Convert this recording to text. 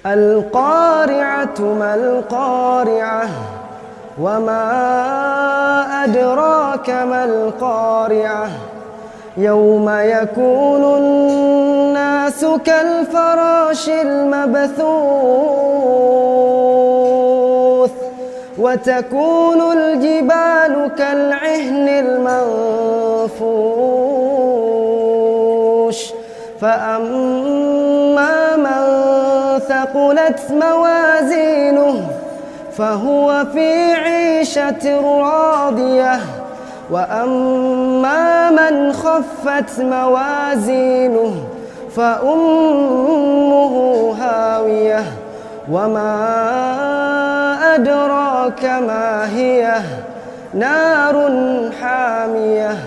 القارعة ما القارعة وما أدراك ما القارعة يوم يكون الناس كالفراش المبثوث وتكون الجبال كالعهن المنفوش فأما من ثقلت موازينه فهو في عيشة راضية وأما من خفت موازينه فأمه هاوية وما أدراك ما هي نار حامية